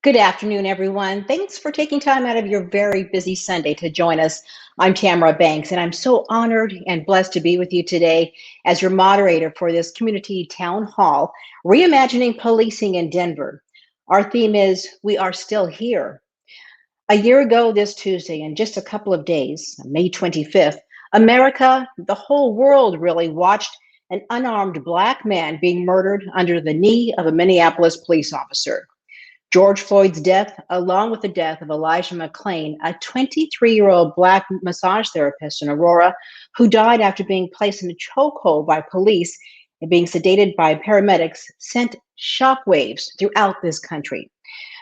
Good afternoon, everyone. Thanks for taking time out of your very busy Sunday to join us. I'm Tamara Banks, and I'm so honored and blessed to be with you today as your moderator for this community town hall, Reimagining Policing in Denver. Our theme is We Are Still Here. A year ago this Tuesday, in just a couple of days, May 25th, America, the whole world really watched an unarmed Black man being murdered under the knee of a Minneapolis police officer. George Floyd's death, along with the death of Elijah McClain, a 23-year-old Black massage therapist in Aurora, who died after being placed in a chokehold by police and being sedated by paramedics, sent shockwaves throughout this country.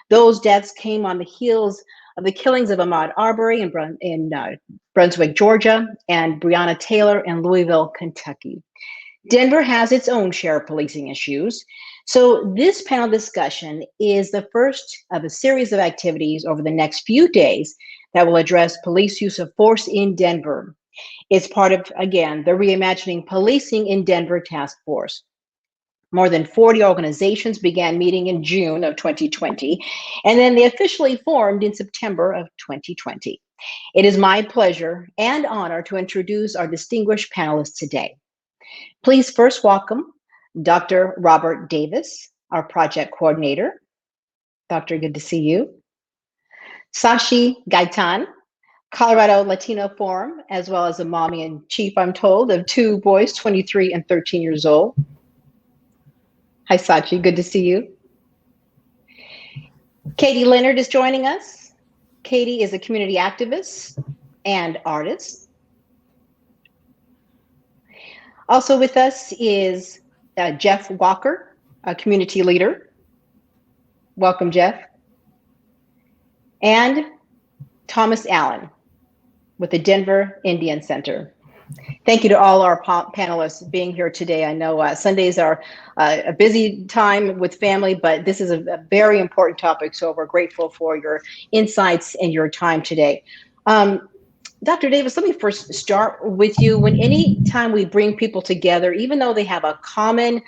Those deaths came on the heels of the killings of Ahmaud Arbery in Brunswick, Georgia, and Breonna Taylor in Louisville, Kentucky. Denver has its own share of policing issues. So this panel discussion is the first of a series of activities over the next few days that will address police use of force in Denver. It's part of, again, the Reimagining Policing in Denver Task Force. More than 40 organizations began meeting in June of 2020, and then they officially formed in September of 2020. It is my pleasure and honor to introduce our distinguished panelists today. Please first welcome Dr. Robert Davis, our project coordinator. Doctor, good to see you. Sashi Gaitan, Colorado Latino Forum, as well as a mommy in chief, I'm told, of two boys, 23 and 13 years old. Hi, Sachi, good to see you. Katie Leonard is joining us. Katie is a community activist and artist. Also with us is Jeff Walker, a community leader. Welcome, Jeff. And Thomas Allen with the Denver Indian Center. Thank you to all our panelists being here today. I know Sundays are a busy time with family, but this is a very important topic, so we're grateful for your insights and your time today. Dr. Davis, let me first start with you. Any time we bring people together, even though they have a common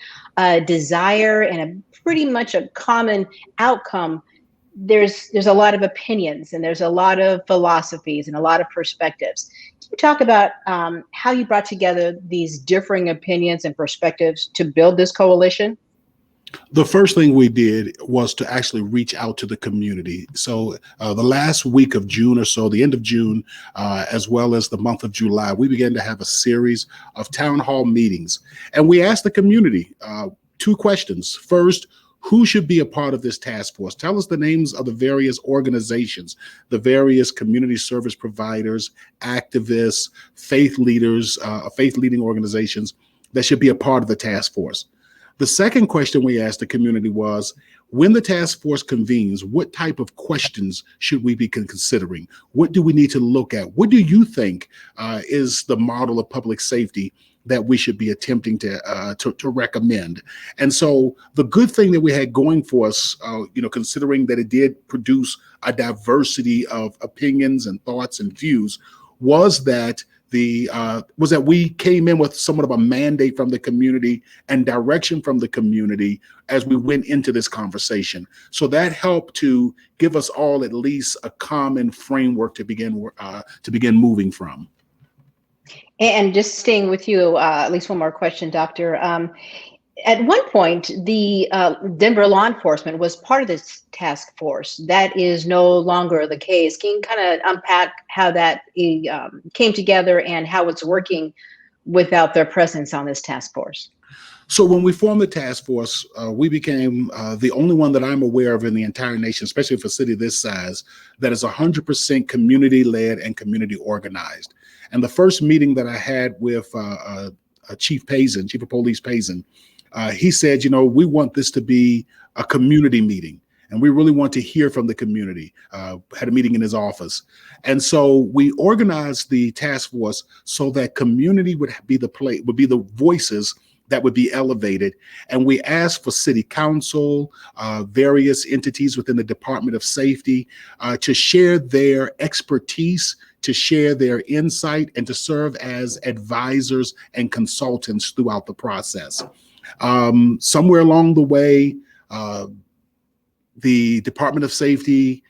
desire and a pretty much a common outcome, there's a lot of opinions and there's a lot of philosophies and a lot of perspectives. Can you talk about how you brought together these differing opinions and perspectives to build this coalition? The first thing we did was to actually reach out to the community. So the last week of June or so, the end of June, as well as the month of July, we began to have a series of town hall meetings. And we asked the community two questions. First, who should be a part of this task force? Tell us the names of the various organizations, the various community service providers, activists, faith leaders, faith-leading organizations that should be a part of the task force. The second question we asked the community was, when the task force convenes, what type of questions should we be considering? What do we need to look at? What do you think is the model of public safety that we should be attempting to recommend? And so the good thing that we had going for us, considering that it did produce a diversity of opinions and thoughts and views, was that we came in with somewhat of a mandate from the community and direction from the community as we went into this conversation. So that helped to give us all at least a common framework to begin moving from. And just staying with you, at least one more question, Doctor. At one point, the Denver law enforcement was part of this task force. That is no longer the case. Can you kind of unpack how that came together and how it's working without their presence on this task force? So when we formed the task force, we became the only one that I'm aware of in the entire nation, especially for a city this size, that is 100% community-led and community organized. And the first meeting that I had with Chief of Police Payson, he said, we want this to be a community meeting, and we really want to hear from the community. Had a meeting in his office. And so we organized the task force so that community would be the voices that would be elevated. And we asked for city council, various entities within the Department of Safety to share their expertise, to share their insight, and to serve as advisors and consultants throughout the process. Somewhere along the way, the Department of Safety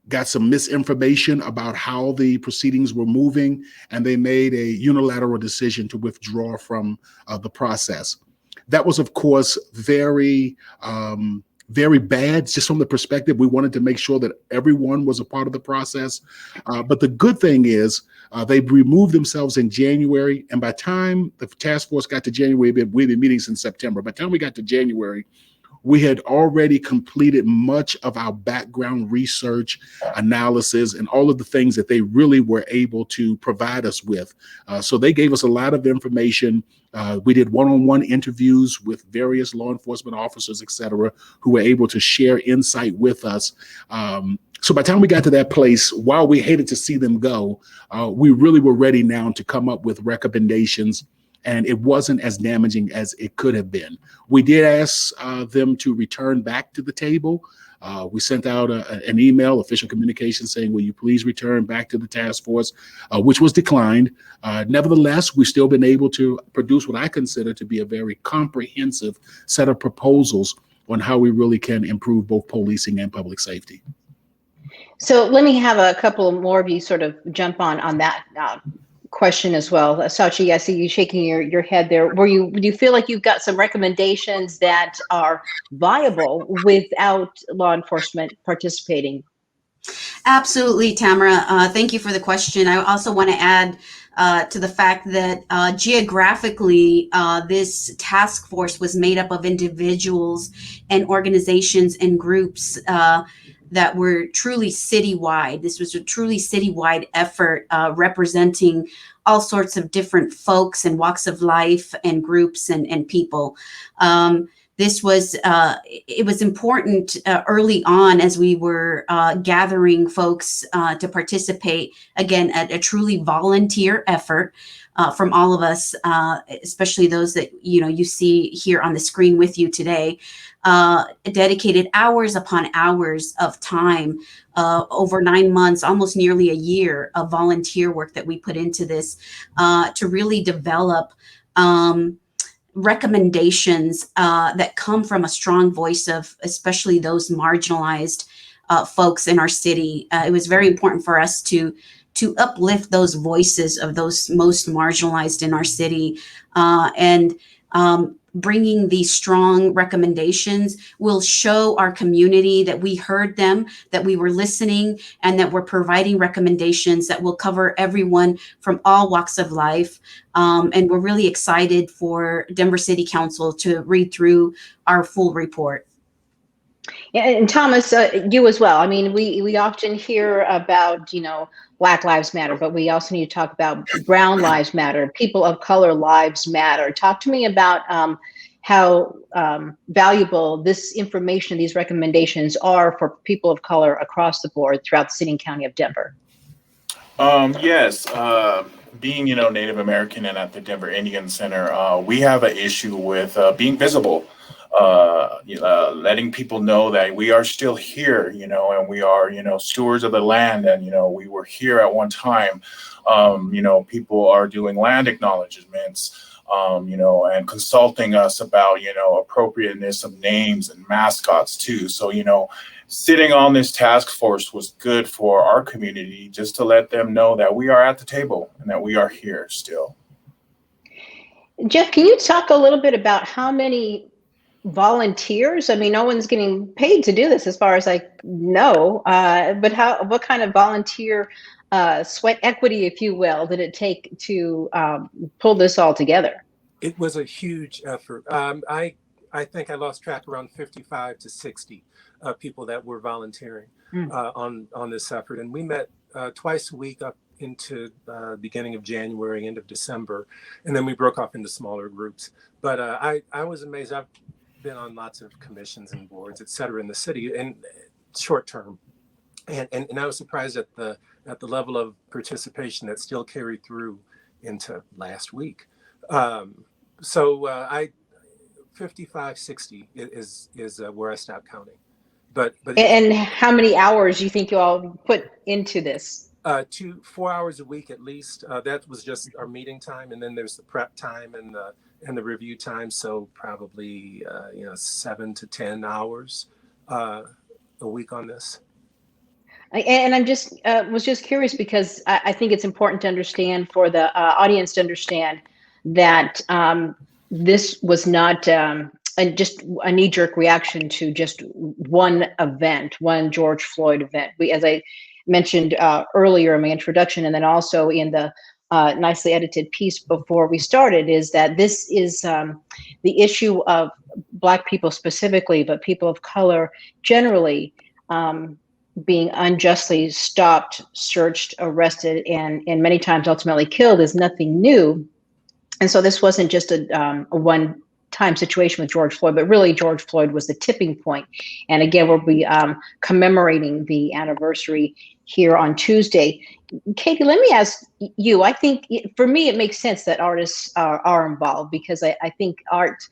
got some misinformation about how the proceedings were moving, and they made a unilateral decision to withdraw from the process. That was, of course, very bad, just from the perspective we wanted to make sure that everyone was a part of the process. But the good thing is they removed themselves in January, and by the time the task force got to January, we'd been meeting since September. By the time we got to January, we had already completed much of our background research, analysis, and all of the things that they really were able to provide us with. So they gave us a lot of information. We did one-on-one interviews with various law enforcement officers, et cetera, who were able to share insight with us. So by the time we got to that place, while we hated to see them go, we really were ready now to come up with recommendations, and it wasn't as damaging as it could have been. We did ask them to return back to the table. We sent out an email, official communication, saying, will you please return back to the task force, which was declined. Nevertheless, we've still been able to produce what I consider to be a very comprehensive set of proposals on how we really can improve both policing and public safety. So let me have a couple more of you sort of jump on that question as well. Sachi, I see you shaking your head there. Do you feel like you've got some recommendations that are viable without law enforcement participating? Absolutely, Tamara. Thank you for the question. I also want to add to the fact that geographically, this task force was made up of individuals and organizations and groups that were truly citywide. This was a truly citywide effort representing all sorts of different folks and walks of life and groups and people. This was, it was important early on as we were gathering folks to participate, again, at a truly volunteer effort from all of us, especially those that, you see here on the screen with you today. Dedicated hours upon hours of time, over 9 months, almost nearly a year of volunteer work that we put into this to really develop recommendations that come from a strong voice of especially those marginalized folks in our city. It was very important for us to uplift those voices of those most marginalized in our city, and bringing these strong recommendations will show our community that we heard them, that we were listening, and that we're providing recommendations that will cover everyone from all walks of life. And we're really excited for Denver City Council to read through our full report. Yeah, and Thomas, you as well. I mean, we often hear about, Black Lives Matter, but we also need to talk about Brown Lives Matter, people of color lives matter. Talk to me about how valuable this information, these recommendations are for people of color across the board throughout the city and county of Denver. Yes, being, Native American and at the Denver Indian Center, we have an issue with being visible. Letting people know that we are still here, and we are, stewards of the land, and, we were here at one time. People are doing land acknowledgements, and consulting us about, appropriateness of names and mascots too. So, sitting on this task force was good for our community, just to let them know that we are at the table and that we are here still. Jeff, can you talk a little bit about how many volunteers? I mean, no one's getting paid to do this as far as I know, but what kind of volunteer sweat equity, if you will, did it take to pull this all together? It was a huge effort. I think I lost track, around 55 to 60 people that were volunteering on this effort. And we met twice a week up into beginning of January, end of December, and then we broke off into smaller groups. But I was amazed. I've been on lots of commissions and boards, et cetera, in the city, and short term. And I was surprised at the level of participation that still carried through into last week. So 55, 60 is where I stopped counting. But and how many hours do you think you all put into this? 4 hours a week at least. That was just our meeting time, and then there's the prep time and the review time. So probably 7 to 10 hours a week on this. And I'm just was just curious because I think it's important to understand for the audience to understand that this was not just a knee-jerk reaction to just one event, one George Floyd event. As I mentioned earlier in my introduction, and then also in the nicely edited piece before we started, is that this is the issue of Black people specifically, but people of color generally. Being unjustly stopped, searched, arrested, and many times ultimately killed is nothing new. And so this wasn't just a one-time situation with George Floyd, but really George Floyd was the tipping point. And again, we'll be commemorating the anniversary here on Tuesday. Katie, let me ask you, I think for me, it makes sense that artists are involved because I think art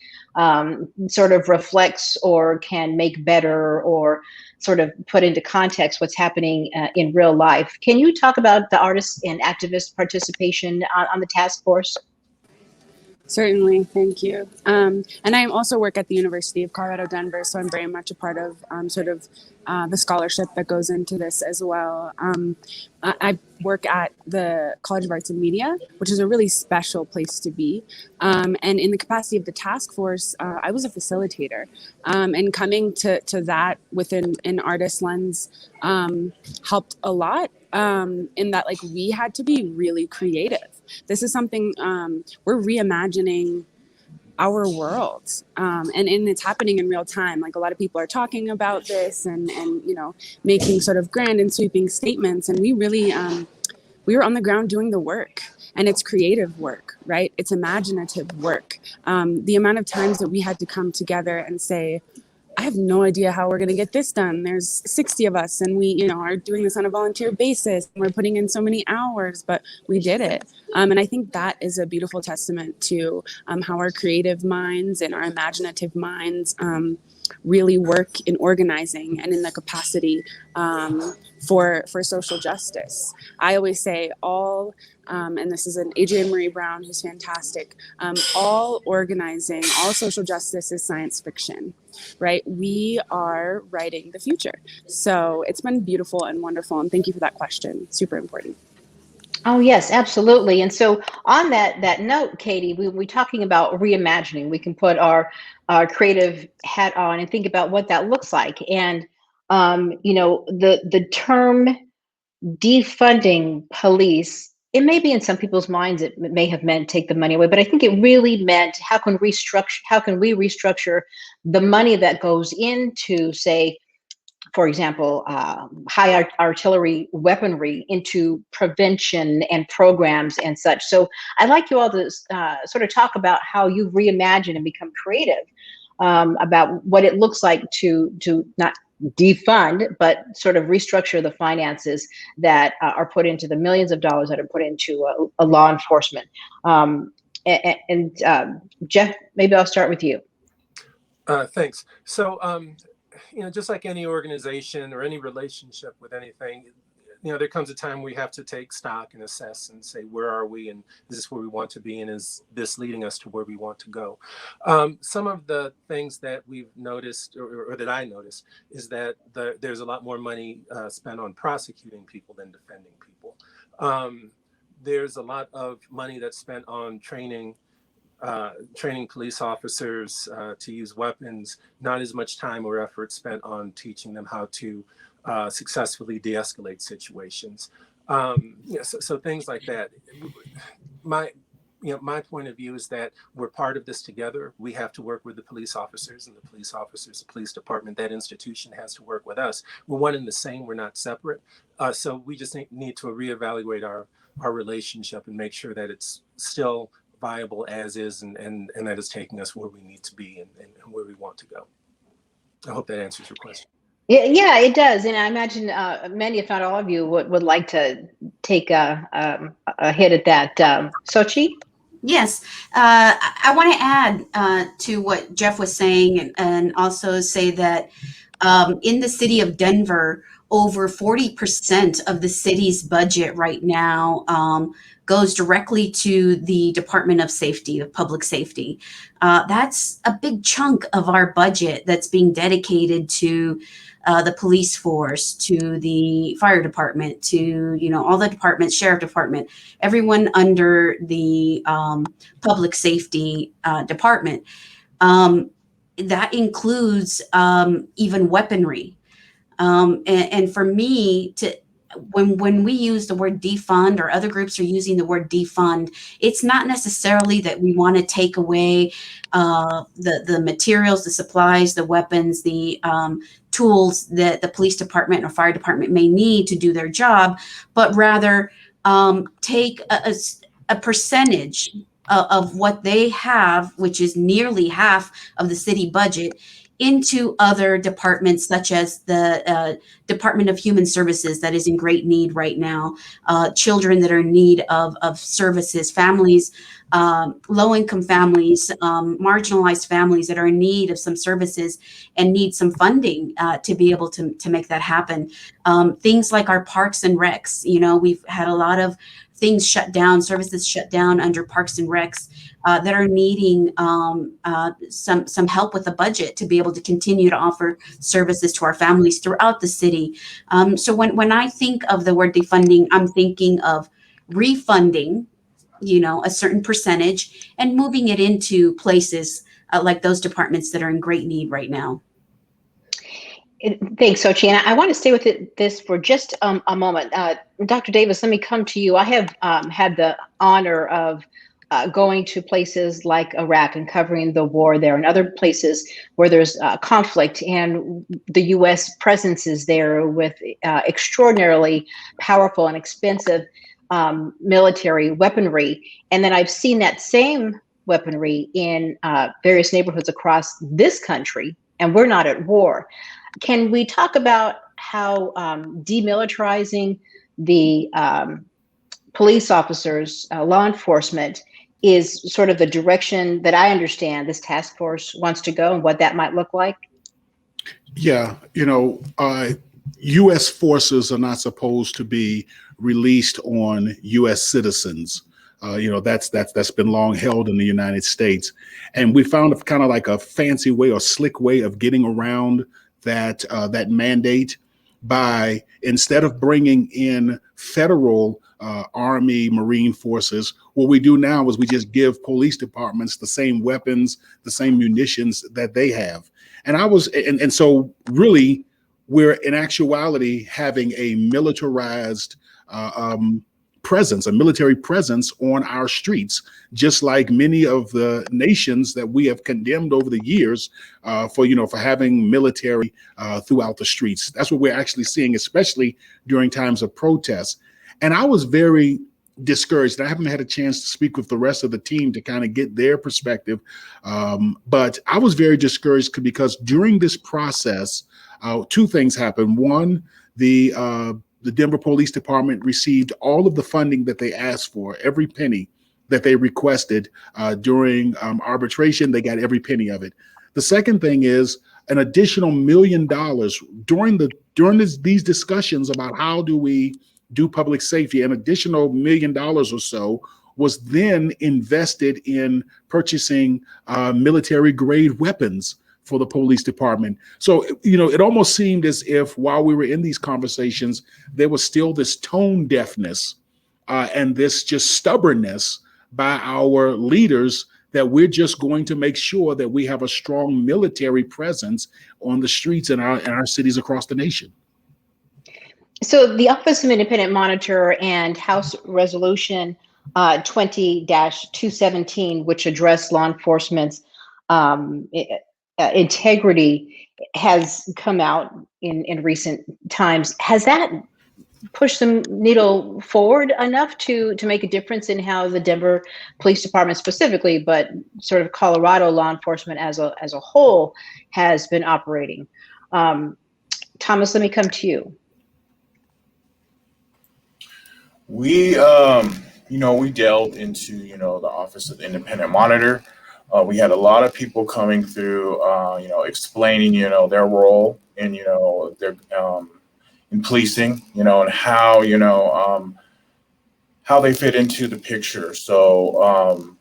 sort of reflects or can make better or sort of put into context what's happening in real life. Can you talk about the artists and activist participation on the task force? Certainly, thank you. And I also work at the University of Colorado, Denver, so I'm very much a part of the scholarship that goes into this as well. I work at the College of Arts and Media, which is a really special place to be. And in the capacity of the task force, I was a facilitator. And coming to that within an artist lens helped a lot in that we had to be really creative. This is something we're reimagining our world, and it's happening in real time. A lot of people are talking about this and making sort of grand and sweeping statements, and we really we were on the ground doing the work. And it's creative work, right? It's imaginative work. The amount of times that we had to come together and say, I have no idea how we're going to get this done. There's 60 of us and we, are doing this on a volunteer basis. And we're putting in so many hours, but we did it. And I think that is a beautiful testament to how our creative minds and our imaginative minds really work in organizing and in the capacity for social justice. I always say and this is an Adrienne Marie Brown, who's fantastic, all organizing, all social justice is science fiction, right? We are writing the future. So it's been beautiful and wonderful. And thank you for that question. Super important. Oh, yes, absolutely. And so on that note, Katie, we're talking about reimagining. We can put our creative hat on and think about what that looks like. And, the term defunding police, it may be in some people's minds, it may have meant take the money away, but I think it really meant how can we restructure the money that goes into, say, for example, high artillery weaponry into prevention and programs and such. So I'd like you all to sort of talk about how you reimagine and become creative about what it looks like to not defund, but sort of restructure the finances that are put into the millions of dollars that are put into a law enforcement. Jeff, maybe I'll start with you. Thanks. So, just like any organization or any relationship with anything, there comes a time we have to take stock and assess and say, where are we? And is this where we want to be? And is this leading us to where we want to go? Some of the things that we've noticed or that I noticed is that there's a lot more money spent on prosecuting people than defending people. There's a lot of money that's spent on training police officers to use weapons, not as much time or effort spent on teaching them how to successfully de-escalate situations. So things like that. My point of view is that we're part of this together. We have to work with the police officers and the police officers, the police department. That institution has to work with us. We're one and the same. We're not separate. So we just need to reevaluate our relationship and make sure that it's still viable as is and that is taking us where we need to be and where we want to go. I hope that answers your question. Yeah, it does. And I imagine many, if not all of you, would like to take a hit at that. Sochi? Yes, I want to add to what Jeff was saying and also say that in the city of Denver, over 40% of the city's budget right now goes directly to the Department of Safety, of Public Safety. That's a big chunk of our budget that's being dedicated to the police force, to the fire department, to, you know, all the departments, sheriff department, everyone under the public safety department. That includes even weaponry. And for me, when we use the word defund, or other groups are using the word defund, it's not necessarily that we want to take away the materials, the supplies, the weapons, the tools that the police department or fire department may need to do their job, but rather take a percentage of what they have, which is nearly half of the city budget, into other departments, such as the Department of Human Services, that is in great need right now, children that are in need of services, families, low-income families, marginalized families that are in need of some services and need some funding to be able to make that happen. Things like our parks and recs, you know, we've had a lot of things shut down, services shut down under Parks and Recs that are needing some help with the budget to be able to continue to offer services to our families throughout the city. So when I think of the word defunding, I'm thinking of refunding, you know, a certain percentage and moving it into places like those departments that are in great need right now. Thanks, Sochi. And I want to stay with this for just a moment. Dr. Davis, let me come to you. I have had the honor of going to places like Iraq and covering the war there, and other places where there's conflict, and the U.S. presence is there with extraordinarily powerful and expensive military weaponry. And then I've seen that same weaponry in various neighborhoods across this country, and we're not at war. Can we talk about how demilitarizing the police officers, law enforcement, is sort of the direction that I understand this task force wants to go, and what that might look like? Yeah, you know, U.S. forces are not supposed to be released on U.S. citizens. You know, that's been long held in the United States, and we found kind of like a fancy way or slick way of getting around that mandate by, instead of bringing in federal Army, Marine forces, what we do now is we just give police departments the same weapons, the same munitions that they have. And so really, we're in actuality having a militarized presence, a military presence on our streets, just like many of the nations that we have condemned over the years for having military throughout the streets. That's what we're actually seeing, especially during times of protests. And I was very discouraged. I haven't had a chance to speak with the rest of the team to kind of get their perspective. But I was very discouraged because during this process, two things happened. One, the Denver Police Department received all of the funding that they asked for, every penny that they requested during arbitration. They got every penny of it. The second thing is an additional $1 million during these discussions about how do we do public safety. An additional $1 million or so was then invested in purchasing military grade weapons for the police department. So, it almost seemed as if while we were in these conversations, there was still this tone deafness and this just stubbornness by our leaders that we're just going to make sure that we have a strong military presence on the streets in our cities across the nation. So the Office of Independent Monitor and House Resolution 20-217, which address law enforcement's integrity, has come out in recent times. Has that pushed the needle forward enough to make a difference in how the Denver Police Department specifically, but sort of Colorado law enforcement as a whole, has been operating? Thomas, let me come to you. We delved into, the Office of Independent Monitor. We had a lot of people coming through, explaining, their role in, their, in policing, and how, how they fit into the picture. So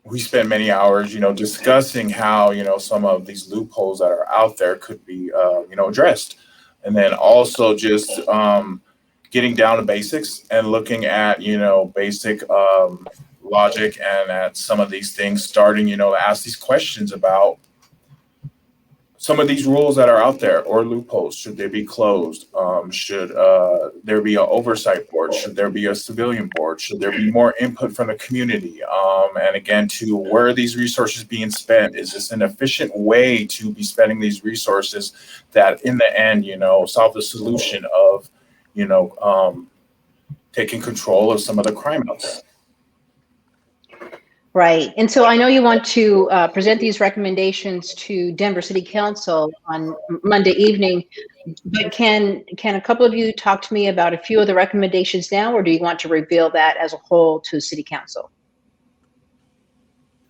we spent many hours, discussing how, some of these loopholes that are out there could be, addressed. And then also just getting down to basics and looking at, basic logic and at some of these things, starting, to ask these questions about some of these rules that are out there or loopholes. Should they be closed? Should there be an oversight board? Should there be a civilian board? Should there be more input from the community? And again, to where are these resources being spent? Is this an efficient way to be spending these resources that in the end, solve the solution of, taking control of some of the crime out there? Right. And so I know you want to present these recommendations to Denver City Council on Monday evening, but can a couple of you talk to me about a few of the recommendations now, or do you want to reveal that as a whole to City Council?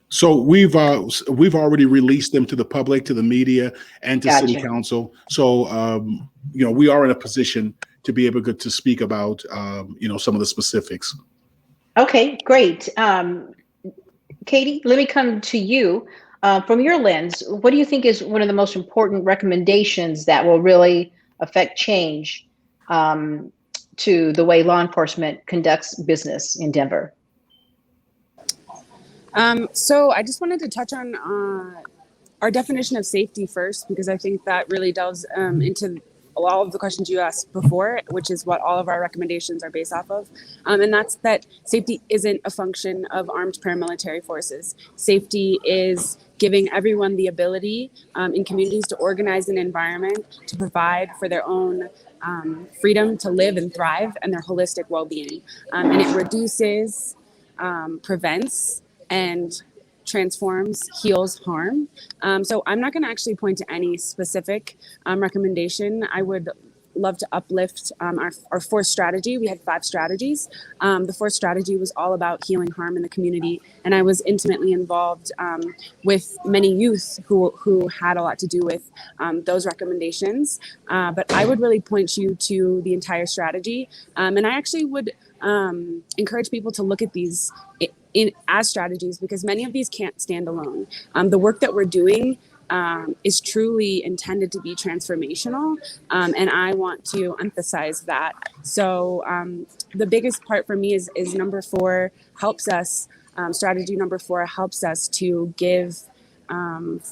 So we've already released them to the public, to the media, and to Gotcha. City Council. So we are in a position to be able to speak about some of the specifics. Okay, great. Katie, let me come to you. From your lens, what do you think is one of the most important recommendations that will really affect change to the way law enforcement conducts business in Denver? So I just wanted to touch on our definition of safety first, because I think that really delves into all of the questions you asked before, which is what all of our recommendations are based off of. And that's that safety isn't a function of armed paramilitary forces. Safety is giving everyone the ability in communities to organize an environment to provide for their own freedom to live and thrive and their holistic well-being. And it reduces, prevents, and transforms, heals harm. So I'm not going to actually point to any specific recommendation. I would love to uplift our fourth strategy. We had 5 strategies. The fourth strategy was all about healing harm in the community. And I was intimately involved with many youth who had a lot to do with those recommendations. But I would really point you to the entire strategy. And I actually would encourage people to look at these as strategies, because many of these can't stand alone. The work that we're doing is truly intended to be transformational, and I want to emphasize that. So the biggest part for me is number 4 helps us, strategy number 4 helps us to give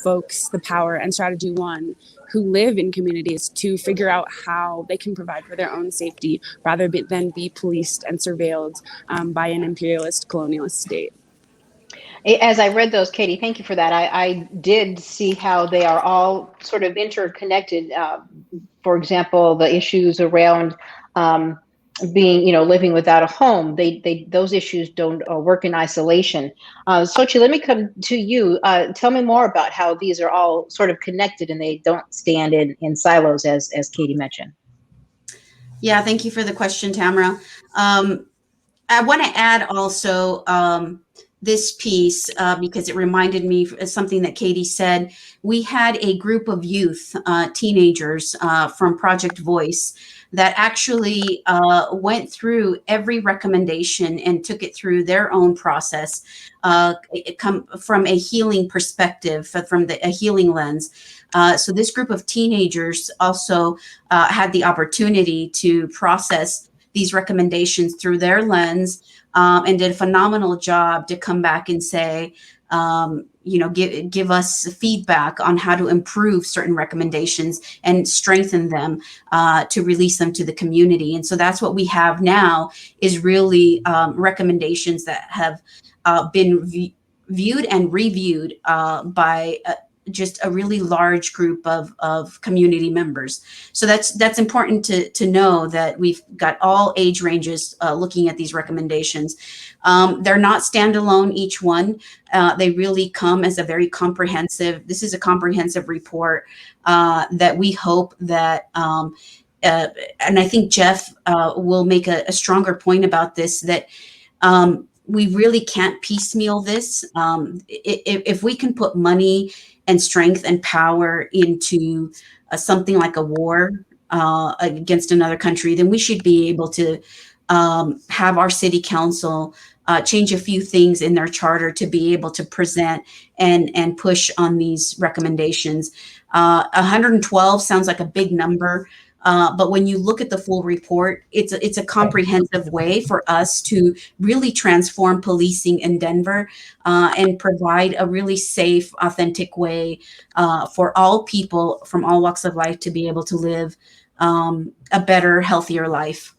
folks the power, and strategy 1 who live in communities to figure out how they can provide for their own safety rather than be policed and surveilled by an imperialist colonialist state. As I read those, Katie, thank you for that. I did see how they are all sort of interconnected. For example, the issues around being, living without a home, those issues don't work in isolation. Sochi, let me come to you. Tell me more about how these are all sort of connected and they don't stand in silos, as Katie mentioned. Yeah, thank you for the question, Tamara. I want to add also this piece because it reminded me of something that Katie said. We had a group of youth, teenagers from Project Voice that actually went through every recommendation and took it through their own process. It come from a healing perspective, from a healing lens. So this group of teenagers also had the opportunity to process these recommendations through their lens, and did a phenomenal job to come back and say, give us feedback on how to improve certain recommendations and strengthen them to release them to the community. And so that's what we have now, is really recommendations that have been viewed and reviewed by just a really large group of community members. So that's important to know, that we've got all age ranges looking at these recommendations. They're not standalone, each one. They really come as a very comprehensive, this is a comprehensive report that we hope that, and I think Jeff will make a stronger point about this, that we really can't piecemeal this. If we can put money and strength and power into something like a war against another country, then we should be able to have our city council change a few things in their charter to be able to present and push on these recommendations. 112 sounds like a big number, but when you look at the full report, it's a comprehensive way for us to really transform policing in Denver and provide a really safe, authentic way for all people from all walks of life to be able to live a better, healthier life.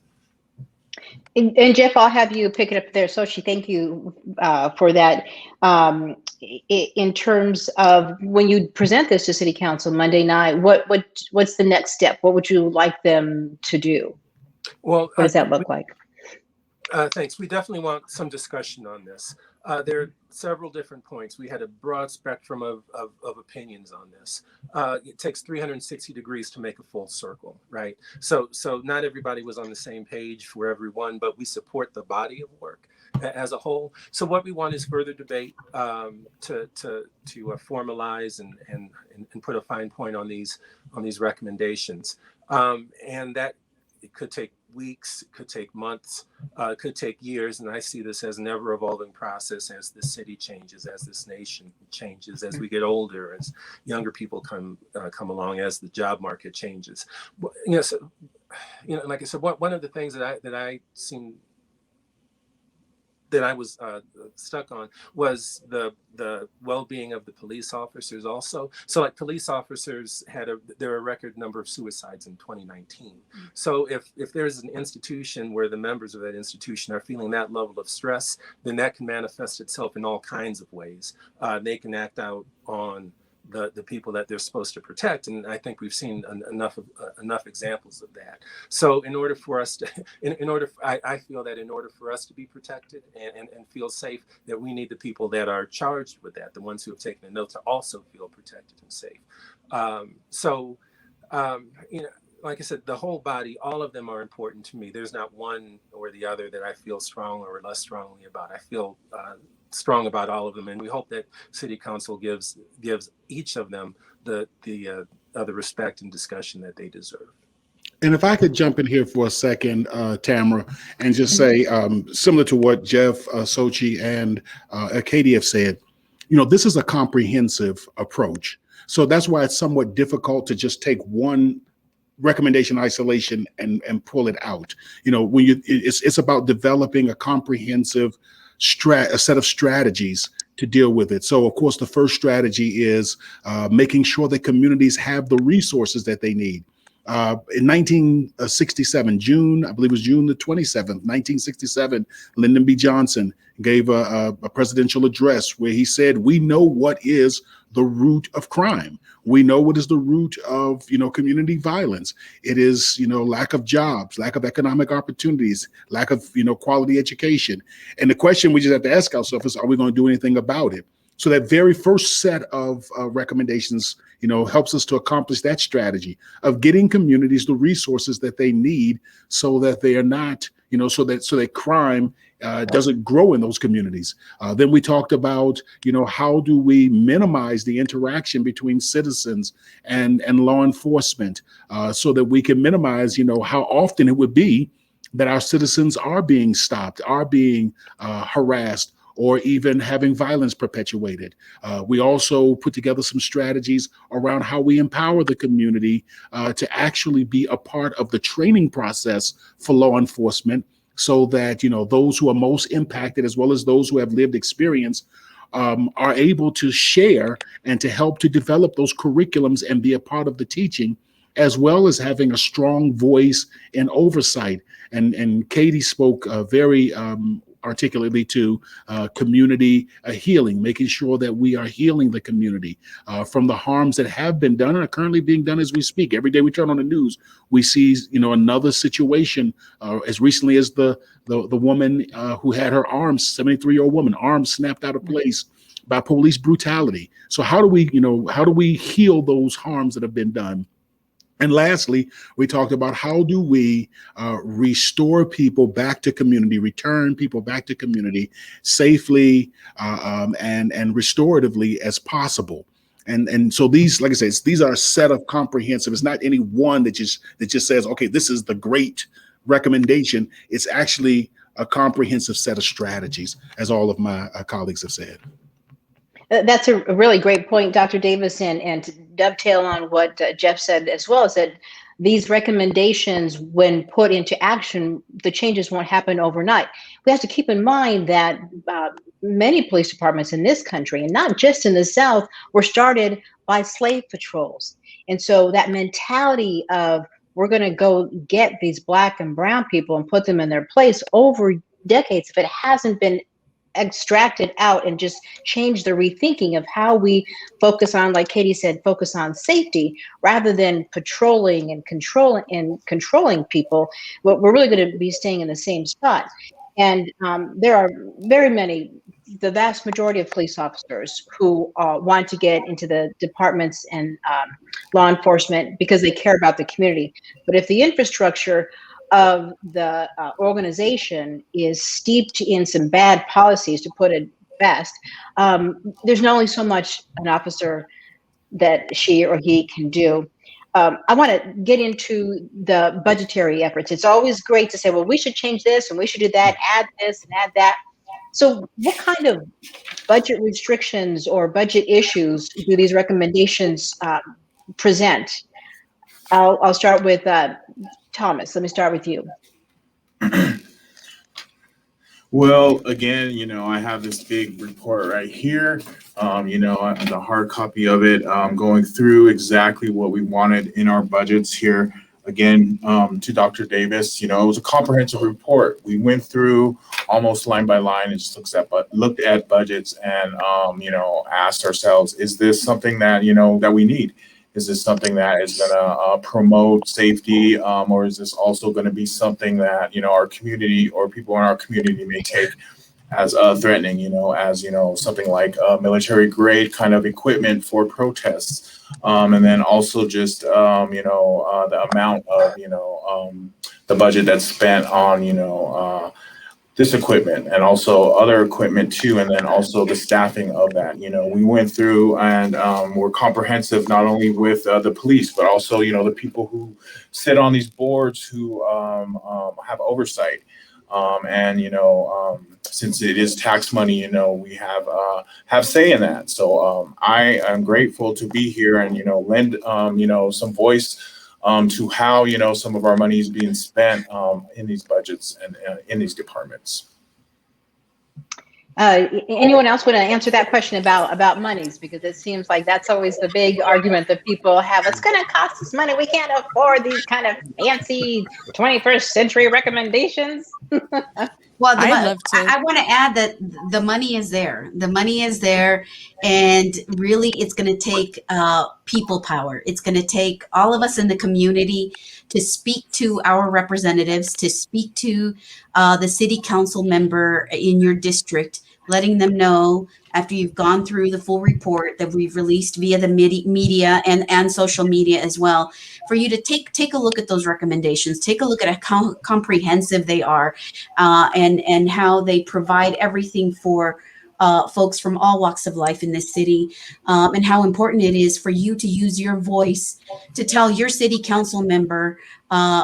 And Jeff, I'll have you pick it up there. Sochi, thank you for that. In terms of when you present this to City Council Monday night, what's the next step? What would you like them to do? Well, what does that look like? Thanks. We definitely want some discussion on this. There are several different points. We had a broad spectrum of opinions on this. It takes 360 degrees to make a full circle, right? So not everybody was on the same page for everyone, but we support the body of work as a whole. So what we want is further debate to formalize and put a fine point on these recommendations, and that it could take weeks, it could take months, it could take years, and I see this as an ever-evolving process as the city changes, as this nation changes, as we get older, as younger people come along, as the job market changes. Like I said, one of the things that I was stuck on was the well-being of the police officers also. So like police officers there were a record number of suicides in 2019. So if there's an institution where the members of that institution are feeling that level of stress, then that can manifest itself in all kinds of ways. They can act out on the people that they're supposed to protect, and I think we've seen enough examples of that. So in order for us to, I feel that in order for us to be protected and feel safe, that we need the people that are charged with that, the ones who have taken a note, to also feel protected and safe. Like I said, the whole body, all of them are important to me. There's not one or the other that I feel strong or less strongly about. I feel strong about all of them, and we hope that City Council gives each of them the respect and discussion that they deserve. And if I could jump in here for a second, Tamara, and just say, similar to what Jeff, Sochi, and Katie have said, this is a comprehensive approach. So that's why it's somewhat difficult to just take one recommendation isolation and pull it out. It's about developing a comprehensive a set of strategies to deal with it. So of course, the first strategy is making sure that communities have the resources that they need. In 1967, I believe it was June the 27th, 1967, Lyndon B. Johnson gave a presidential address where he said, we know what is the root of crime. We know what is the root of, community violence. It is, lack of jobs, lack of economic opportunities, lack of, quality education. And the question we just have to ask ourselves is, are we going to do anything about it? So that very first set of recommendations, helps us to accomplish that strategy of getting communities the resources that they need so that they are not, so that crime doesn't grow in those communities. Then we talked about, how do we minimize the interaction between citizens and law enforcement so that we can minimize, how often it would be that our citizens are being stopped, are being harassed, or even having violence perpetuated. We also put together some strategies around how we empower the community to actually be a part of the training process for law enforcement so that, those who are most impacted, as well as those who have lived experience, are able to share and to help to develop those curriculums and be a part of the teaching, as well as having a strong voice and oversight. And Katie spoke very articulately to community healing, making sure that we are healing the community from the harms that have been done and are currently being done as we speak. Every day we turn on the news, we see another situation as recently as the woman who had her arms, 73-year-old woman, arms snapped out of place by police brutality. So how do we heal those harms that have been done? And lastly, we talked about how do we restore people back to community, return people back to community safely and restoratively as possible. And so these, like I said, these are a set of comprehensive. It's not any one that just says, okay, this is the great recommendation. It's actually a comprehensive set of strategies, as all of my colleagues have said. That's a really great point, Dr. Davis, and to dovetail on what Jeff said as well, is that these recommendations, when put into action, the changes won't happen overnight. We have to keep in mind that many police departments in this country, and not just in the South, were started by slave patrols. And so that mentality of we're going to go get these Black and brown people and put them in their place over decades, if it hasn't been extracted out and just change the rethinking of how we focus on, like Katie said, focus on safety rather than patrolling and controlling people, but we're really going to be staying in the same spot. And there are the vast majority of police officers who want to get into the departments and law enforcement because they care about the community. But if the infrastructure of the organization is steeped in some bad policies, to put it best, there's not only so much an officer that she or he can do. I want to get into the budgetary efforts. It's always great to say, well, we should change this and we should do that, add this and add that. So what kind of budget restrictions or budget issues do these recommendations present? I'll start with Thomas. Let me start with you. Well, again, I have this big report right here, the hard copy of it, going through exactly what we wanted in our budgets here. Again, to Dr. Davis, it was a comprehensive report. We went through almost line by line and just looked at budgets and, asked ourselves, is this something that, that we need? Is this something that is going to promote safety, or is this also going to be something that, our community or people in our community may take as threatening, as, something like military grade kind of equipment for protests. And then also just, the amount of, the budget that's spent on, this equipment and also other equipment too, and then also the staffing of that. We went through and we're comprehensive not only with the police, but also the people who sit on these boards who have oversight. And since it is tax money, we have say in that. So I am grateful to be here and lend some voice to how some of our money is being spent in these budgets and in these departments. Anyone else want to answer that question about monies? Because it seems like that's always the big argument that people have. It's going to cost us money. We can't afford these kind of fancy 21st century recommendations. Well, I'd love to. I want to add that the money is there. The money is there, and really, it's going to take people power. It's going to take all of us in the community to speak to our representatives, to speak to the city council member in your district, letting them know after you've gone through the full report that we've released via the media and social media as well, for you to take a look at those recommendations, take a look at how comprehensive they are, and how they provide everything for folks from all walks of life in this city, and how important it is for you to use your voice to tell your city council member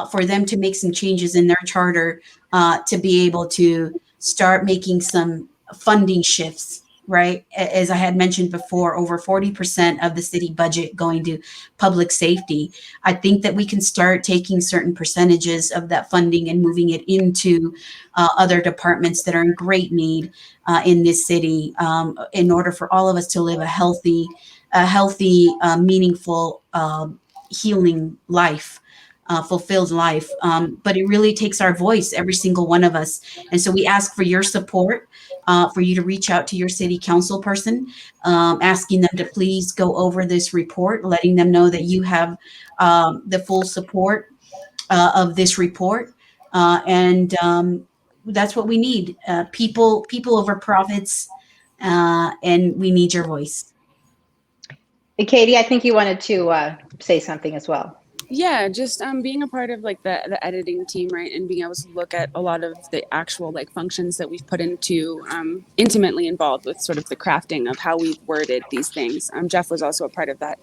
for them to make some changes in their charter to be able to start making some funding shifts, right? As I had mentioned before, over 40% of the city budget going to public safety. I think that we can start taking certain percentages of that funding and moving it into other departments that are in great need in this city, in order for all of us to live a healthy, meaningful, healing life. Fulfilled life. But it really takes our voice, every single one of us. And so we ask for your support, for you to reach out to your city council person, asking them to please go over this report, letting them know that you have the full support of this report. And that's what we need. People over profits, and we need your voice. Katie, I think you wanted to say something as well. Yeah, just being a part of like the editing team, right, and being able to look at a lot of the actual like functions that we've put into intimately involved with sort of the crafting of how we've worded these things. Jeff was also a part of that.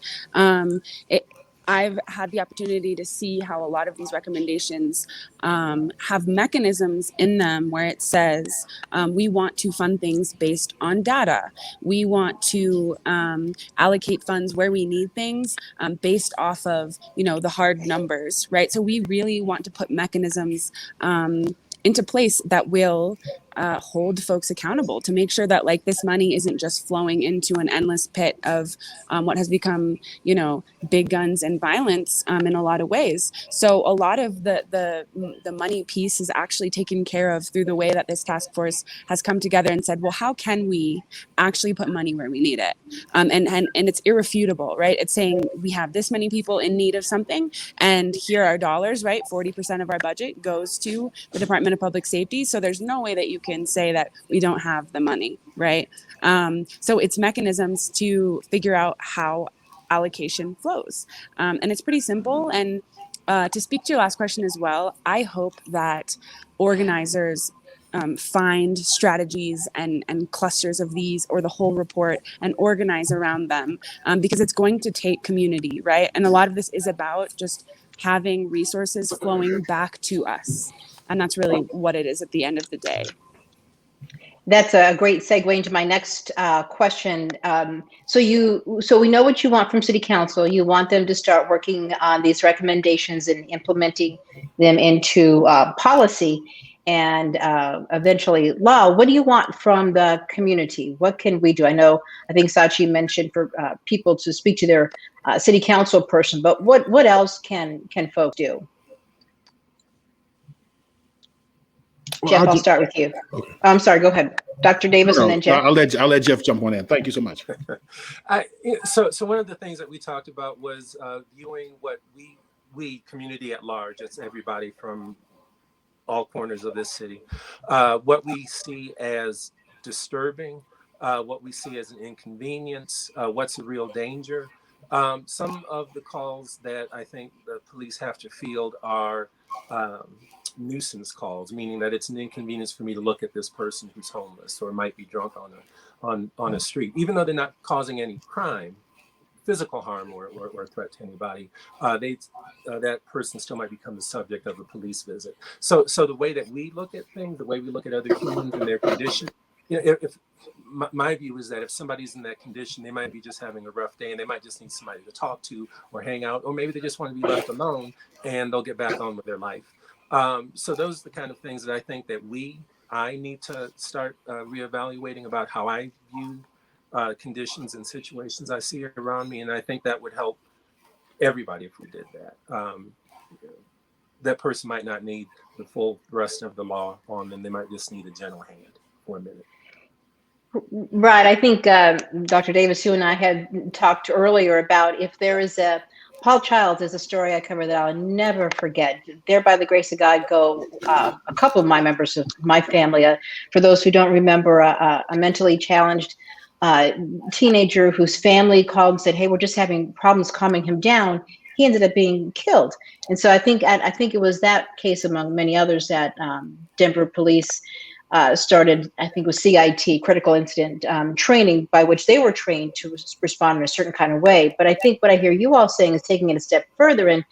It, I've had the opportunity to see how a lot of these recommendations have mechanisms in them where it says we want to fund things based on data. We want to allocate funds where we need things based off of, you know, the hard numbers, right? So we really want to put mechanisms into place that will hold folks accountable to make sure that like this money isn't just flowing into an endless pit of what has become, you know, big guns and violence in a lot of ways. So a lot of the money piece is actually taken care of through the way that this task force has come together and said, well, how can we actually put money where we need it? And it's irrefutable, right? It's saying we have this many people in need of something, and here are dollars, right? 40% of our budget goes to the Department of Public Safety. So there's no way that you can say that we don't have the money, right? So it's mechanisms to figure out how allocation flows. And it's pretty simple. And to speak to your last question as well, I hope that organizers find strategies and clusters of these or the whole report and organize around them because it's going to take community, right? And a lot of this is about just having resources flowing back to us. And that's really what it is at the end of the day. That's a great segue into my next question. So we know what you want from City Council. You want them to start working on these recommendations and implementing them into policy and eventually law. What do you want from the community? What can we do? I think Sachi mentioned for people to speak to their City Council person, but what else can folks do? Well, Jeff, I'll start with you. Okay. I'm sorry, go ahead. Dr. Davis and then Jeff. I'll let Jeff jump on in. Thank you so much. So one of the things that we talked about was viewing what we community at large, it's everybody from all corners of this city, what we see as disturbing, what we see as an inconvenience, what's a real danger. Some of the calls that I think the police have to field are nuisance calls, meaning that it's an inconvenience for me to look at this person who's homeless or might be drunk on a street, even though they're not causing any crime, physical harm or threat to anybody. That person still might become the subject of a police visit. So the way that we look at things, the way we look at other humans and their condition, you know, if my view is that if somebody's in that condition, they might be just having a rough day and they might just need somebody to talk to or hang out, or maybe they just want to be left alone and they'll get back on with their life. So those are the kind of things that I think that I need to start reevaluating about how I view conditions and situations I see around me. And I think that would help everybody if we did that. That person might not need the full thrust of the law on them. They might just need a gentle hand for a minute. Right. I think Dr. Davis, you and I had talked earlier about if there is Paul Childs is a story I cover that I'll never forget. There, by the grace of God, go a couple of my members of my family. For those who don't remember, a mentally challenged teenager whose family called and said, "Hey, we're just having problems calming him down." He ended up being killed. And so I think it was that case, among many others, that Denver police started, I think, with CIT, critical incident training, by which they were trained to respond in a certain kind of way. But I think what I hear you all saying is taking it a step further. And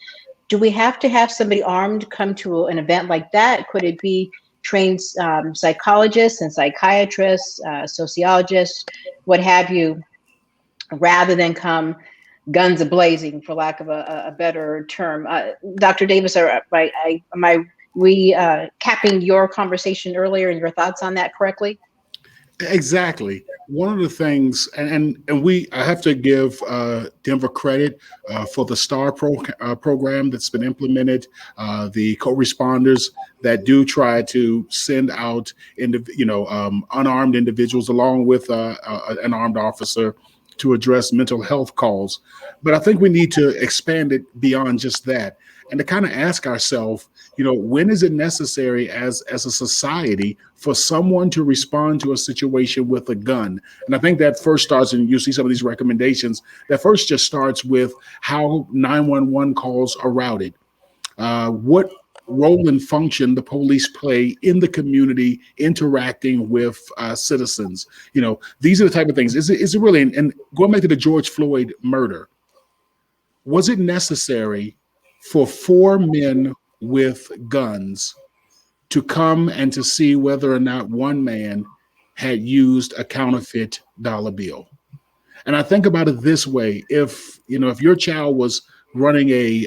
do we have to have somebody armed come to an event like that? Could it be trained psychologists and psychiatrists, sociologists, what have you, rather than come guns a-blazing, for lack of a better term? Dr. Davis, am I capping your conversation earlier and your thoughts on that correctly? Exactly. One of the things, and I have to give Denver credit for the STAR program that's been implemented, the co-responders that do try to send out unarmed individuals along with an armed officer to address mental health calls. But I think we need to expand it beyond just that. and to kind of ask ourselves, when is it necessary as a society for someone to respond to a situation with a gun? And I think that first starts, and you see some of these recommendations, that first just starts with how 911 calls are routed. What role and function the police play in the community interacting with citizens. These are the type of things. Is it really, and going back to the George Floyd murder, was it necessary for 4 men with guns to come and to see whether or not one man had used a counterfeit dollar bill? And I think about it this way: if your child was running a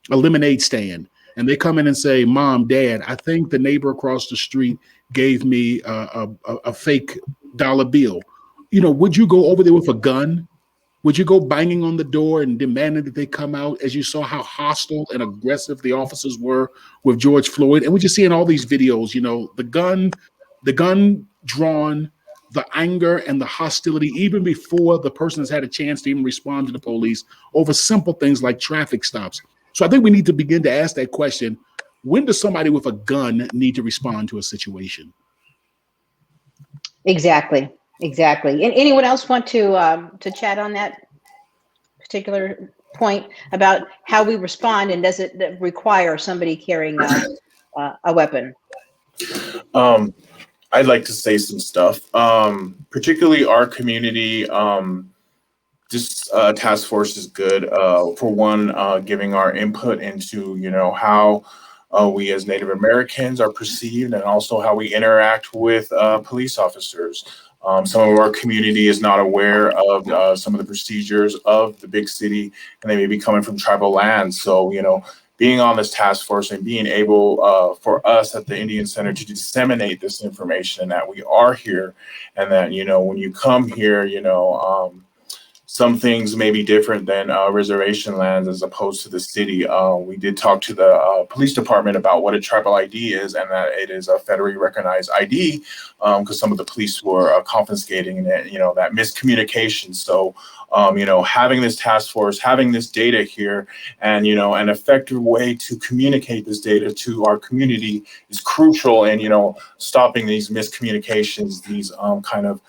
lemonade stand, and they come in and say, "Mom, Dad, I think the neighbor across the street gave me a fake dollar bill," would you go over there with a gun? Would you go banging on the door and demanding that they come out, as you saw how hostile and aggressive the officers were with George Floyd? And we're just seeing all these videos, the gun drawn, the anger and the hostility, even before the person has had a chance to even respond to the police over simple things like traffic stops. So I think we need to begin to ask that question: when does somebody with a gun need to respond to a situation? Exactly. And anyone else want to chat on that particular point about how we respond, and does it require somebody carrying a weapon? I'd like to say some stuff, particularly our community. This task force is good for one, giving our input into how we as Native Americans are perceived, and also how we interact with police officers. Some of our community is not aware of some of the procedures of the big city, and they may be coming from tribal lands. So being on this task force and being able for us at the Indian Center to disseminate this information, that we are here, and that when you come here, some things may be different than reservation lands as opposed to the city. We did talk to the police department about what a tribal ID is, and that it is a federally recognized ID, because some of the police were confiscating it, that miscommunication. So, having this task force, having this data here, and, an effective way to communicate this data to our community is crucial in, stopping these miscommunications, these kind of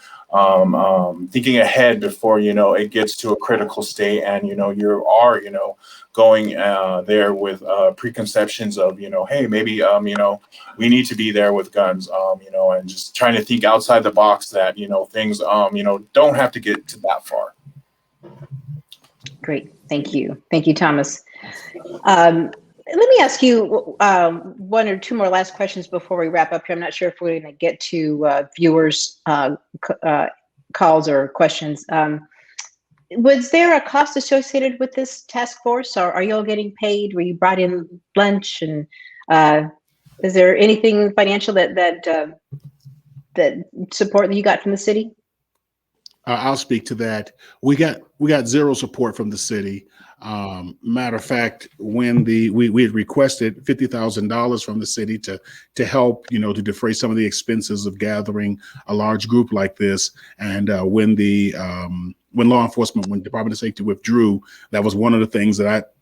thinking ahead before it gets to a critical state, and you are going there with preconceptions of hey, maybe we need to be there with guns, and just trying to think outside the box, that things don't have to get to that far. Great, thank you, Thomas. Let me ask you one or two more last questions before we wrap up here. I'm not sure if we're going to get to viewers' calls or questions. Was there a cost associated with this task force, or are you all getting paid? Were you brought in lunch? And is there anything financial that support that you got from the city? I'll speak to that. We got zero support from the city. Matter of fact, when we had requested $50,000 from the city to help, to defray some of the expenses of gathering a large group like this, and when law enforcement, when Department of Safety withdrew, that was one of the things that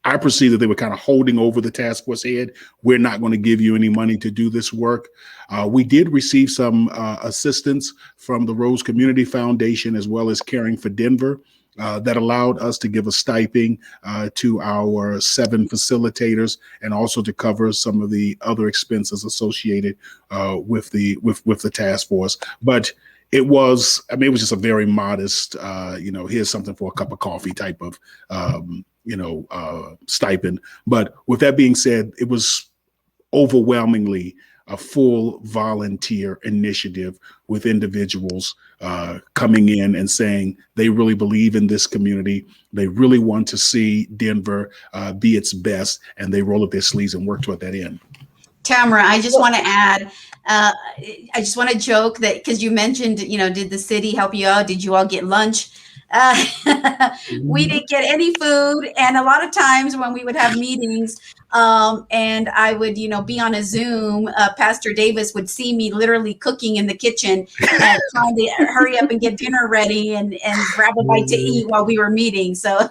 I perceived that they were kind of holding over the task force head. We're not going to give you any money to do this work. We did receive some assistance from the Rose Community Foundation, as well as Caring for Denver, that allowed us to give a stipend to our 7 facilitators, and also to cover some of the other expenses associated with the task force. But it was just a very modest, here's something for a cup of coffee type of stipend. But with that being said, it was overwhelmingly a full volunteer initiative, with individuals coming in and saying they really believe in this community. They really want to see Denver be its best, and they roll up their sleeves and work toward that end. Tamara, I just want to add, I just want to joke that, because you mentioned, did the city help you out? Did you all get lunch? We didn't get any food. And a lot of times when we would have meetings, and I would, be on a Zoom, Pastor Davis would see me literally cooking in the kitchen and trying to hurry up and get dinner ready and grab a bite to eat while we were meeting. So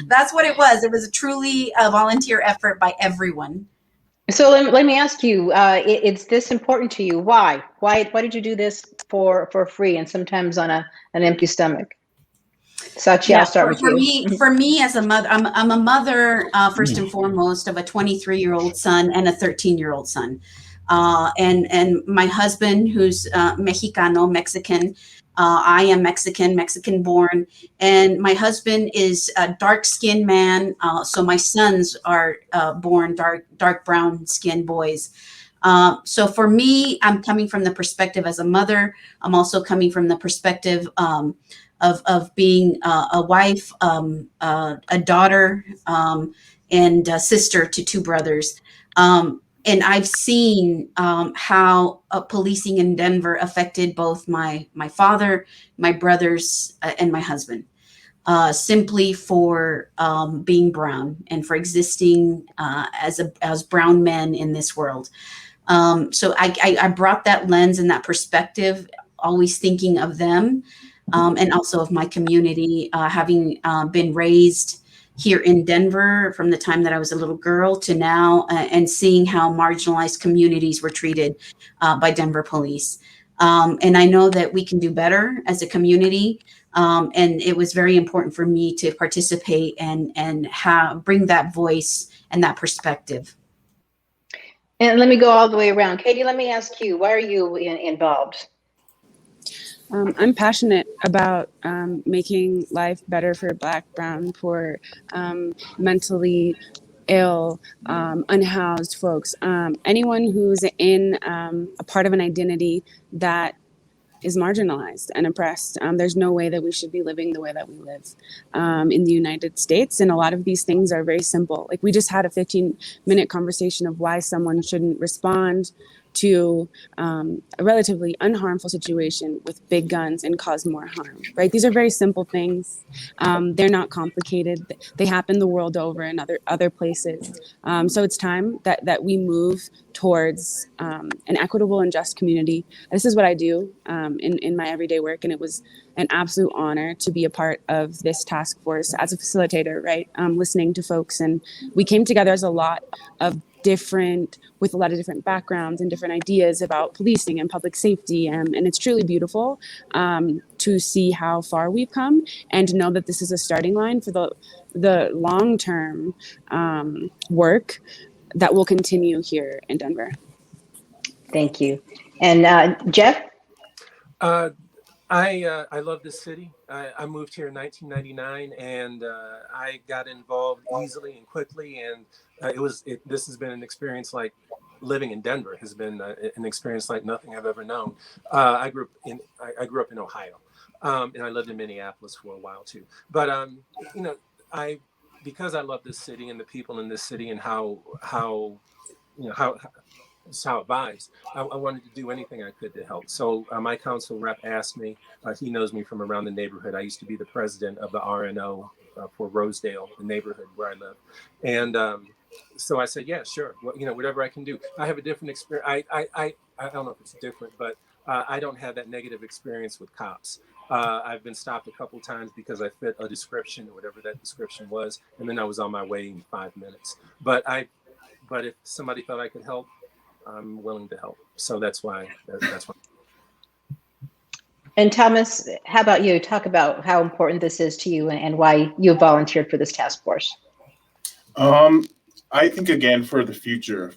that's what it was. It was truly a volunteer effort by everyone. So let me ask you, it's this important to you. Why? Why did you do this for free and sometimes on an empty stomach? Sachi, Yeah, I'll start with you. for me as a mother, I'm a mother first and foremost of a 23-year-old son and a 13-year-old son, and my husband, who's Mexicano, Mexican. I am Mexican born, and my husband is a dark-skinned man. So my sons are born dark brown skinned boys. So for me, I'm coming from the perspective as a mother. I'm also coming from the perspective of being a wife, a daughter, and a sister to two brothers. And I've seen how policing in Denver affected both my father, my brothers, and my husband, simply for being brown and for existing as brown men in this world. So I brought that lens and that perspective, always thinking of them. And also of my community, having been raised here in Denver from the time that I was a little girl to now, and seeing how marginalized communities were treated by Denver police. And I know that we can do better as a community. And it was very important for me to participate and bring that voice and that perspective. And let me go all the way around. Katie, let me ask you, why are you involved? I'm passionate about making life better for Black, brown, poor, mentally ill, unhoused folks. Anyone who's in a part of an identity that is marginalized and oppressed. There's no way that we should be living the way that we live in the United States. And a lot of these things are very simple. Like we just had a 15-minute conversation of why someone shouldn't respond to a relatively unharmful situation with big guns and cause more harm, right? These are very simple things. They're not complicated. They happen the world over in other places. So it's time that we move towards an equitable and just community. This is what I do in my everyday work, and it was an absolute honor to be a part of this task force as a facilitator, right? Listening to folks, and we came together as a lot of with a lot of different backgrounds and different ideas about policing and public safety. And it's truly beautiful to see how far we've come and to know that this is a starting line for the long-term work that will continue here in Denver. Thank you. And Jeff? I love this city. I moved here in 1999, and I got involved easily and quickly. And this has been an experience like living in Denver has been an experience like nothing I've ever known. I grew up in Ohio, and I lived in Minneapolis for a while too. But because I love this city and the people in this city and how it vibes, I wanted to do anything I could to help. So my council rep asked me, he knows me from around the neighborhood. I used to be the president of the RNO for Rosedale, the neighborhood where I live. And so I said, yeah, sure. Well, whatever I can do. I have a different experience. I don't know if it's different, but I don't have that negative experience with cops. I've been stopped a couple times because I fit a description or whatever that description was. And then I was on my way in 5 minutes. But if somebody thought I could help, I'm willing to help. So that's why. And Thomas, how about you? Talk about how important this is to you and why you volunteered for this task force. I think, again, for the future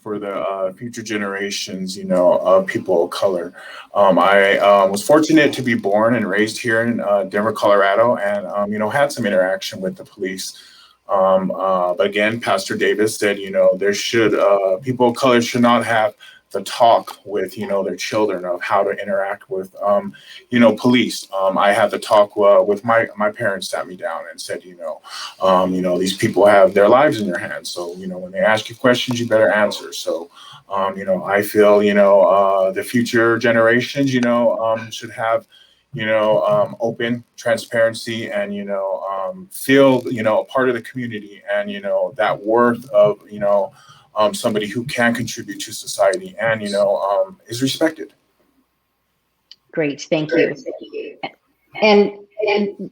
generations, of people of color. I was fortunate to be born and raised here in Denver, Colorado, and, had some interaction with the police. But again, Pastor Davis said, people of color should not have the talk with, their children of how to interact with, police. I had the talk with my parents sat me down and said, these people have their lives in their hands. So, when they ask you questions, you better answer. So, I feel, the future generations, should have, open, transparency, and, feel, a part of the community, and, that worth of, somebody who can contribute to society and, is respected. Great, thank you. And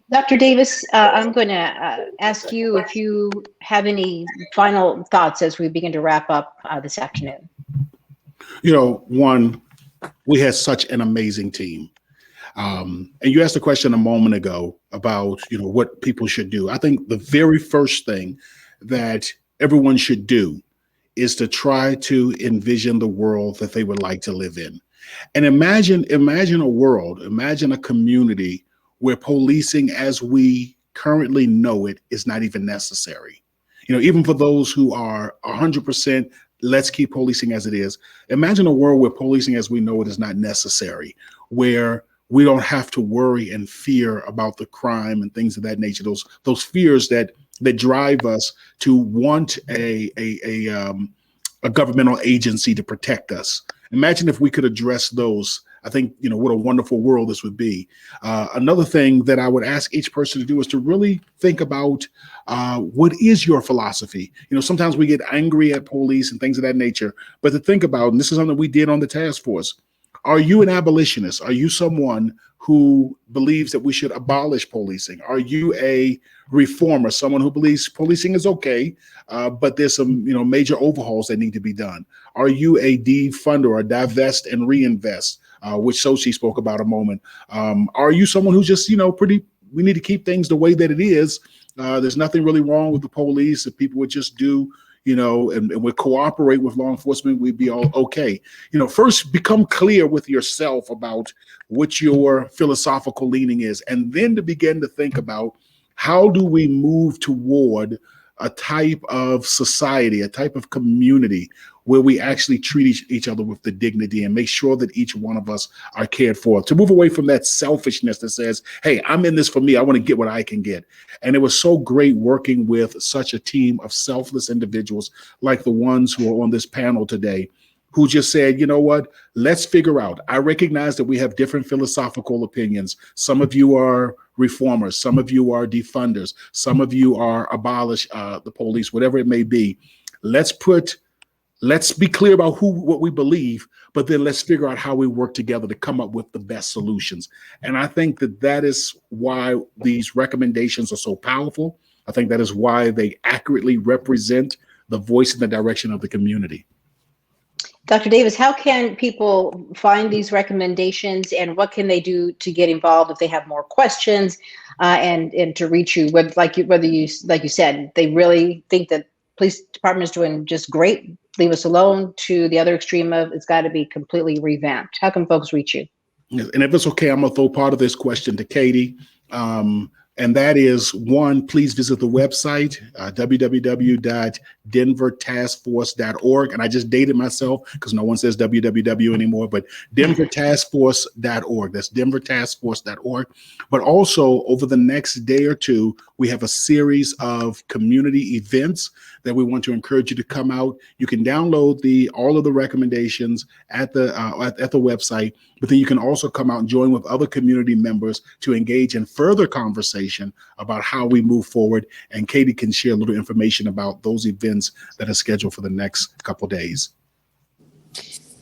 Dr. Davis, I'm going to ask you if you have any final thoughts as we begin to wrap up this afternoon. One, we had such an amazing team. And you asked a question a moment ago about, what people should do. I think the very first thing that everyone should do is to try to envision the world that they would like to live in. And imagine a world, imagine a community where policing as we currently know it is not even necessary. Even for those who are 100%, let's keep policing as it is. Imagine a world where policing as we know it is not necessary, where we don't have to worry and fear about the crime and things of that nature. Those fears that drive us to want a governmental agency to protect us. Imagine if we could address those. I think, what a wonderful world this would be. Another thing that I would ask each person to do is to really think about what is your philosophy. Sometimes we get angry at police and things of that nature, but to think about, and this is something we did on the task force, are you an abolitionist? Are you someone who believes that we should abolish policing? Are you a reformer, someone who believes policing is okay, but there's some major overhauls that need to be done? Are you a defunder or divest and reinvest, which Sochi spoke about a moment? Are you someone who's just we need to keep things the way that it is? There's nothing really wrong with the police. If people would just do and would cooperate with law enforcement, we'd be all okay. First become clear with yourself about what your philosophical leaning is, and then to begin to think about how do we move toward a type of society, a type of community where we actually treat each other with the dignity and make sure that each one of us are cared for, to move away from that selfishness that says, hey, I'm in this for me. I want to get what I can get. And it was so great working with such a team of selfless individuals like the ones who are on this panel today, who just said, you know what, let's figure out. I recognize that we have different philosophical opinions. Some of you are reformers. Some of you are defunders. Some of you are abolish the police, whatever it may be. Let's be clear about what we believe, but then let's figure out how we work together to come up with the best solutions. And I think that is why these recommendations are so powerful. I think that is why they accurately represent the voice and the direction of the community. Dr. Davis, how can people find these recommendations, and what can they do to get involved if they have more questions and to reach you? Whether you said, they really think that police department is doing just great, leave us alone, to the other extreme of it's got to be completely revamped. How can folks reach you? And if it's okay, I'm going to throw part of this question to Katie. And that is, one, please visit the website, www.denvertaskforce.org. And I just dated myself because no one says www anymore, but denvertaskforce.org. That's denvertaskforce.org. But also, over the next day or two, we have a series of community events that we want to encourage you to come out. You can download all of the recommendations at the website, but then you can also come out and join with other community members to engage in further conversation about how we move forward. And Katie can share a little information about those events that are scheduled for the next couple days.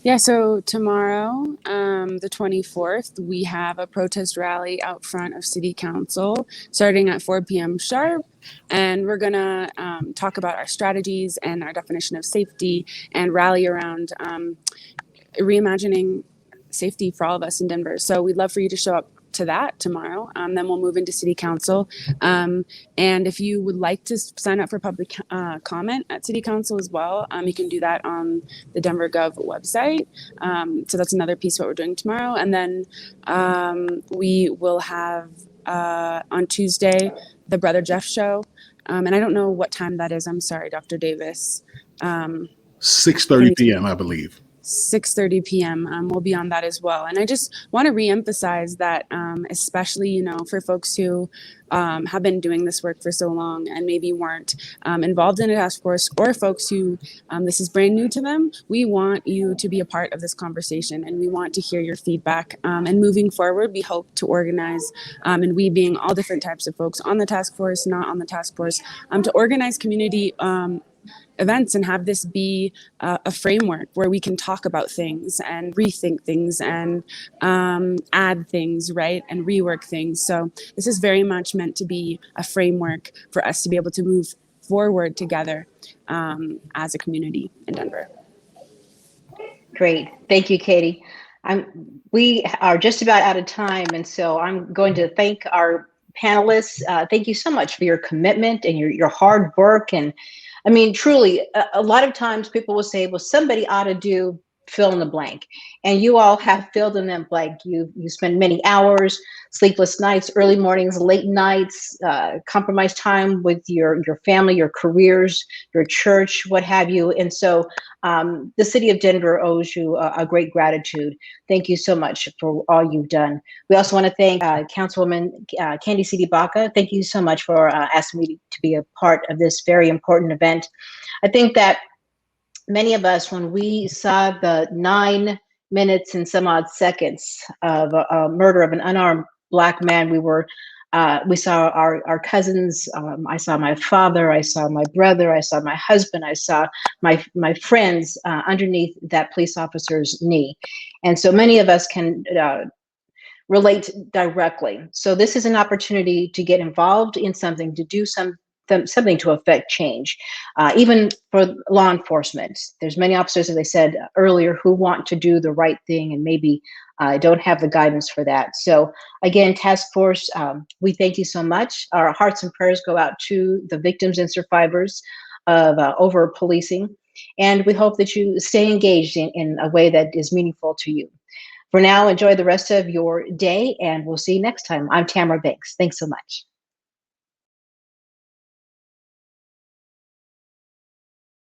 Yeah, so tomorrow, the 24th, we have a protest rally out front of City Council starting at 4 p.m. sharp. And we're going to talk about our strategies and our definition of safety and rally around reimagining safety for all of us in Denver. So we'd love for you to show up to that tomorrow. Then we'll move into City Council. And if you would like to sign up for public comment at City Council as well, you can do that on the Denver Gov website. So that's another piece of what we're doing tomorrow. And then we will have on Tuesday, the Brother Jeff show. And I don't know what time that is. I'm sorry, Dr. Davis. 6:30 p.m., I believe. 6:30 p.m. We'll be on that as well. And I just want to reemphasize that, especially, you know, for folks who have been doing this work for so long and maybe weren't involved in a task force, or folks who this is brand new to them, we want you to be a part of this conversation and we want to hear your feedback. And moving forward, we hope to organize, and we being all different types of folks on the task force, not on the task force, to organize community events and have this be a framework where we can talk about things and rethink things and add things, right, and rework things. So this is very much meant to be a framework for us to be able to move forward together as a community in Denver. Great. Thank you, Katie. We are just about out of time, and so I'm going to thank our panelists. Thank you so much for your commitment and your hard work. And I mean, truly, a lot of times people will say, well, somebody ought to do fill in the blank. And you all have filled in that blank. You spend many hours, sleepless nights, early mornings, late nights, compromised time with your family, your careers, your church, what have you. And so the city of Denver owes you a great gratitude. Thank you so much for all you've done. We also want to thank Councilwoman Candy C.D. Baca. Thank you so much for asking me to be a part of this very important event. I think that many of us, when we saw the 9 minutes and some odd seconds of a murder of an unarmed Black man, we saw our cousins. I saw my father. I saw my brother. I saw my husband. I saw my friends underneath that police officer's knee, and so many of us can relate directly. So this is an opportunity to get involved in something, to do something to affect change, even for law enforcement. There's many officers, as I said earlier, who want to do the right thing and maybe don't have the guidance for that. So again, task force, we thank you so much. Our hearts and prayers go out to the victims and survivors of over policing. And we hope that you stay engaged in a way that is meaningful to you. For now, enjoy the rest of your day, and we'll see you next time. I'm Tamara Banks. Thanks so much.